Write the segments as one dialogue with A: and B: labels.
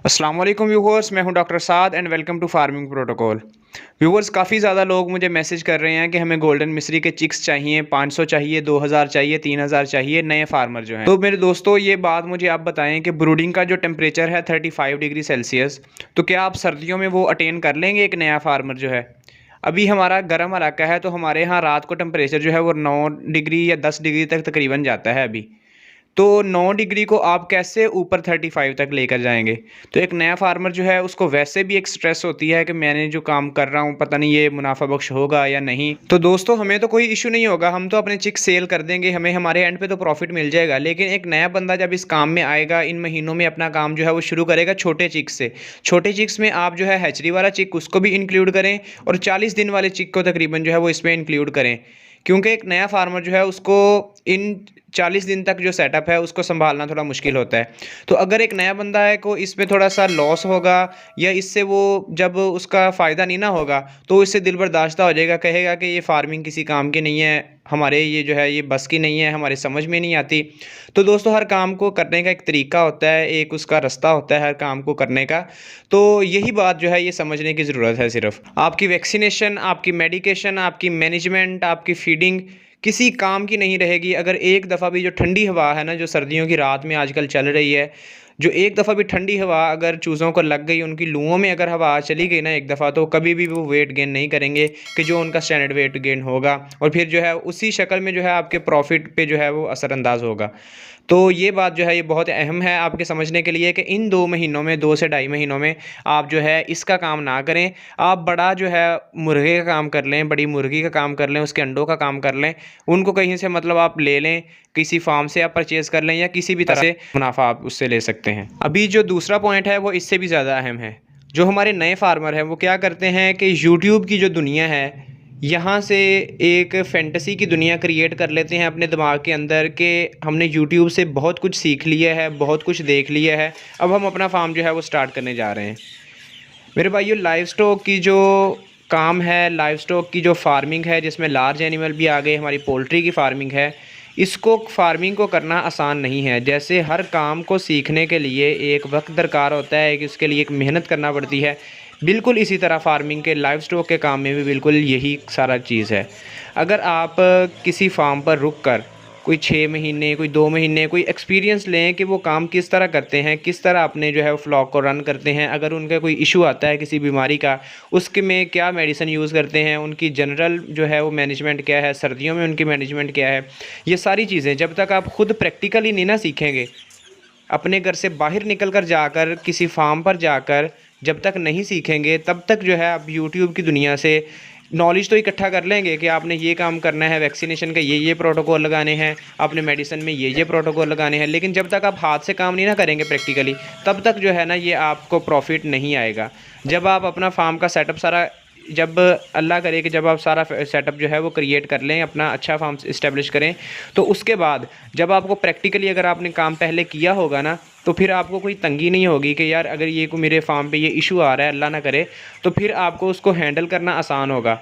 A: अस्सलाम वालेकुम व्यूवर्स, मैं हूं doctor Saad and welcome to farming protocol. Viewers, काफ़ी ज़्यादा लोग मुझे मैसेज कर रहे हैं कि हमें गोल्डन मिस्री के चिक्स चाहिए, 500 चाहिए, 2000 चाहिए, 3000 चाहिए, नए फार्मर जो हैं। तो मेरे दोस्तों, ये बात मुझे आप बताएं कि ब्रूडिंग का जो टेम्परेचर है 35 डिग्री सेल्सियस, तो क्या आप सर्दियों में वो अटेन कर लेंगे एक नया फार्मर जो है? अभी हमारा गर्म इलाका है, तो हमारे यहाँ रात को टेम्परेचर जो है वो 9 डिग्री या 10 डिग्री तक तकरीबन जाता है अभी। तो 9 डिग्री को आप कैसे ऊपर 35 तक लेकर जाएँगे? तो एक नया फार्मर जो है उसको वैसे भी एक स्ट्रेस होती है कि मैंने जो काम कर रहा हूँ पता नहीं ये मुनाफ़ा बख्श होगा या नहीं। तो दोस्तों, हमें तो कोई इश्यू नहीं होगा, हम तो अपने चिक्स सेल कर देंगे, हमें हमारे एंड पे तो प्रॉफ़िट मिल जाएगा। लेकिन एक नया बंदा जब इस काम में आएगा, इन महीनों में अपना काम जो है वो शुरू करेगा छोटे चिक्स से। छोटे चिक्स में आप जो है हैचरी वाला चिक उसको भी इंक्लूड करें और 40 दिन वाले चिक को तकरीबन जो है वो इसमें इंक्लूड करें। क्योंकि एक नया फार्मर जो है उसको इन 40 दिन तक जो सेटअप है उसको सँभालना थोड़ा मुश्किल होता है। तो अगर एक नया बंदा है को इसमें थोड़ा-सा लॉस होगा या इससे वो जब उसका फ़ायदा नहीं ना होगा, तो इससे दिल बर्दाश्त हो जाएगा, कहेगा कि ये फार्मिंग किसी काम की नहीं है, हमारे ये जो है ये बस की नहीं है, हमारे समझ में नहीं आती। तो दोस्तों, हर काम को करने का एक तरीका होता है, एक उसका रास्ता होता है हर काम को करने का। तो यही बात जो है ये समझने की ज़रूरत है सिर्फ़। आपकी वैक्सीनेशन, आपकी मेडिकेशन, आपकी मैनेजमेंट, आपकी फीडिंग किसी काम की नहीं रहेगी अगर एक दफ़ा भी जो ठंडी हवा है ना, जो सर्दियों की रात में आजकल चल रही है, जो एक दफ़ा भी ठंडी हवा अगर चूज़ों को लग गई, उनकी लूओं में अगर हवा चली गई ना एक दफ़ा, तो कभी भी वो वेट गेन नहीं करेंगे कि जो उनका स्टैंडर्ड वेट गेन होगा और फिर जो है उसी शक्ल में जो है आपके प्रॉफ़िट पे जो है वो असरअंदाज़ होगा। तो ये बात जो है ये बहुत अहम है आपके समझने के लिए कि इन 2 महीनों में, 2 से ढाई महीनों में आप जो है इसका काम ना करें। आप बड़ा जो है मुर्गे का काम कर लें, बड़ी मुर्गी का काम कर लें, उसके अंडों का काम कर लें। उनको कहीं से मतलब आप ले लें, किसी फार्म से आप परचेज़ कर लें या किसी भी तरह से मुनाफ़ा आप उससे ले सकते हैं। अभी जो दूसरा पॉइंट है वो इससे भी ज़्यादा अहम है। जो हमारे नए फार्मर हैं वो क्या करते हैं कि यूट्यूब की जो दुनिया है, यहाँ से एक फ़ैंटेसी की दुनिया क्रिएट कर लेते हैं अपने दिमाग के अंदर कि हमने यूट्यूब से बहुत कुछ सीख लिया है, बहुत कुछ देख लिया है, अब हम अपना फ़ार्म जो है वो स्टार्ट करने जा रहे हैं। मेरे भाइयों, लाइव स्टॉक की जो काम है, लाइव स्टॉक की जो फार्मिंग है जिसमें लार्ज एनिमल भी आ गए, हमारी पोल्ट्री की फार्मिंग है, इसको फार्मिंग को करना आसान नहीं है। जैसे हर काम को सीखने के लिए एक वक्त दरकार होता है कि उसके लिए एक मेहनत करना पड़ती है, बिल्कुल इसी तरह फार्मिंग के लाइव स्टॉक के काम में भी बिल्कुल यही सारा चीज़ है। अगर आप किसी फार्म पर रुक कर कोई 6 महीने, कोई 2 महीने कोई एक्सपीरियंस लें कि वो काम किस तरह करते हैं, किस तरह अपने जो है वो फ्लॉक को रन करते हैं। अगर उनका कोई इशू आता है किसी बीमारी का, उसके में क्या मेडिसिन यूज़ करते हैं, उनकी जनरल जो है वो मैनेजमेंट क्या है, सर्दियों में उनकी मैनेजमेंट क्या है, ये सारी चीज़ें जब तक आप खुद प्रैक्टिकली नहीं ना सीखेंगे, अपने घर से बाहर निकल कर जाकर किसी फार्म पर जाकर जब तक नहीं सीखेंगे, तब तक जो है आप यूट्यूब की दुनिया से नॉलेज तो इकट्ठा कर लेंगे कि आपने ये काम करना है, वैक्सीनेशन के ये प्रोटोकॉल लगाने हैं, आपने मेडिसिन में ये प्रोटोकॉल लगाने हैं, लेकिन जब तक आप हाथ से काम नहीं ना करेंगे प्रैक्टिकली, तब तक जो है ना ये आपको प्रॉफिट नहीं आएगा। जब आप अपना फार्म का सेटअप सारा, जब अल्लाह करे कि जब आप सारा सेटअप जो है वो क्रिएट कर लें, अपना अच्छा फार्म इस्टेब्लिश करें, तो उसके बाद जब आपको प्रैक्टिकली अगर आपने काम पहले किया होगा ना, तो फिर आपको कोई तंगी नहीं होगी कि यार अगर ये को मेरे फार्म पे ये इशू आ रहा है, अल्लाह ना करे, तो फिर आपको उसको हैंडल करना आसान होगा।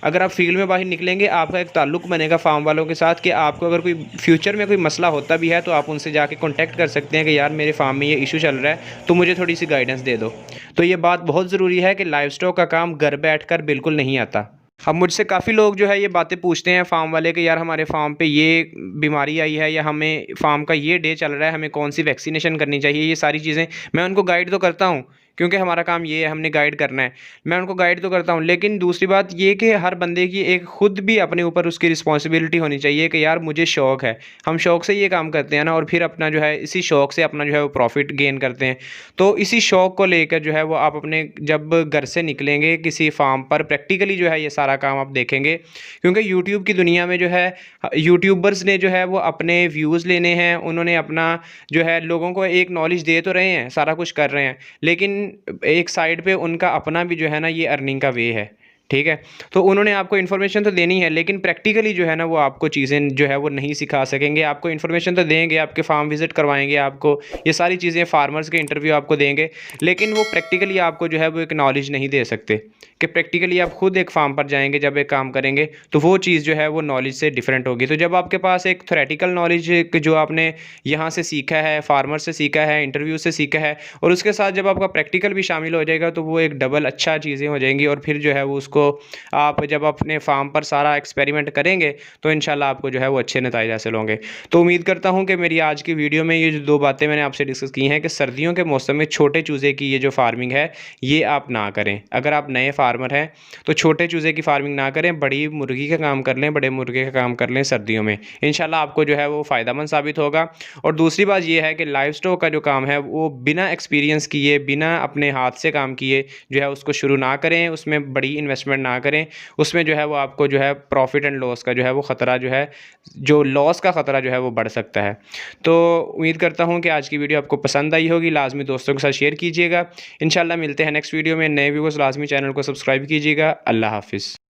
A: अगर आप फील्ड में बाहर निकलेंगे, आपका एक ताल्लुक़ बनेगा फार्म वालों के साथ कि आपको अगर कोई फ्यूचर में कोई मसला होता भी है तो आप उनसे जाके कॉन्टैक्ट कर सकते हैं कि यार मेरे फार्म में ये इशू चल रहा है, तो मुझे थोड़ी सी गाइडेंस दे दो। तो ये बात बहुत ज़रूरी है कि लाइव स्टॉक का काम घर बैठकर बिल्कुल नहीं आता। अब मुझसे काफ़ी लोग जो है ये बातें पूछते हैं फार्म वाले कि यार हमारे फार्म पे ये बीमारी आई है या हमें फार्म का ये डे चल रहा है, हमें कौन सी वैक्सीनेशन करनी चाहिए, ये सारी चीज़ें मैं उनको गाइड तो करता हूँ, क्योंकि हमारा काम ये है, हमने गाइड करना है। मैं उनको गाइड तो करता हूँ, लेकिन दूसरी बात ये कि हर बंदे की एक खुद भी अपने ऊपर उसकी रिस्पॉन्सिबिलिटी होनी चाहिए कि यार मुझे शौक़ है, हम शौक़ से ये काम करते हैं ना, और फिर अपना जो है इसी शौक़ से अपना जो है वो प्रॉफिट गेन करते हैं। तो इसी शौक़ को लेकर जो है वो आप अपने जब घर से निकलेंगे किसी फार्म पर, प्रैक्टिकली जो है ये सारा काम आप देखेंगे, क्योंकि यूट्यूब की दुनिया में जो है यूट्यूबर्स ने जो है वो अपने व्यूज़ लेने हैं, उन्होंने अपना जो है लोगों को एक नॉलेज दे तो रहे हैं, सारा कुछ कर रहे हैं, लेकिन एक साइड पे उनका अपना भी जो है ना ये अर्निंग का वे है। ठीक है। तो उन्होंने आपको इन्फॉर्मेशन तो देनी है, लेकिन प्रैक्टिकली जो है ना वो आपको चीज़ें जो है वो नहीं सिखा सकेंगे। आपको इन्फॉर्मेशन तो देंगे, आपके फार्म विज़िट करवाएँगे, आपको ये सारी चीज़ें, फार्मर्स के इंटरव्यू आपको देंगे, लेकिन वो प्रैक्टिकली आपको जो है वो एक नॉलेज नहीं दे सकते कि प्रैक्टिकली आप खुद एक फार्म पर जाएँगे, जब एक काम करेंगे तो वो चीज़ जो है वो नॉलेज से डिफरेंट होगी। तो जब आपके पास एक थ्योरेटिकल नॉलेज जो आपने यहाँ से सीखा है, फार्मर से सीखा है, इंटरव्यू से सीखा है, और उसके साथ जब आपका प्रैक्टिकल भी शामिल हो जाएगा तो वो एक डबल अच्छा चीज़ें हो जाएँगी, और फिर जो है वो उसको आप जब अपने फार्म पर सारा एक्सपेरिमेंट करेंगे तो इंशाल्लाह आपको जो है वो अच्छे नतीजे हासिल होंगे। तो उम्मीद करता हूँ कि मेरी आज की वीडियो में ये जो 2 बातें मैंने आपसे डिस्कस की हैं कि सर्दियों के मौसम में छोटे चूज़े की ये जो फार्मिंग है, ये आप ना करें। अगर आप नए फार्मर हैं तो छोटे चूज़े की फार्मिंग ना करें, बड़ी मुर्गी का काम कर लें, बड़े मुर्गे का काम कर लें सर्दियों में। इंशाल्लाह आपको जो है वो फ़ायदेमंद साबित होगा। और दूसरी बात ये है कि लाइव स्टॉक का जो काम है वो बिना एक्सपीरियंस किए, बिना अपने हाथ से काम किए जो है उसको शुरू ना करें, उसमें बड़ी इन्वेस्टमेंट ना करें। उसमें जो है वो आपको जो है प्रॉफ़िट एंड लॉस का जो है वो ख़तरा जो है, जो लॉस का ख़तरा जो है वो बढ़ सकता है। तो उम्मीद करता हूँ कि आज की वीडियो आपको पसंद आई होगी। लाज़मी दोस्तों के साथ शेयर कीजिएगा। इंशाल्लाह मिलते हैं नेक्स्ट वीडियो में। नए व्यूअर्स लाज़मी चैनल को सब्सक्राइब कीजिएगा। अल्लाह हाफ़िज़।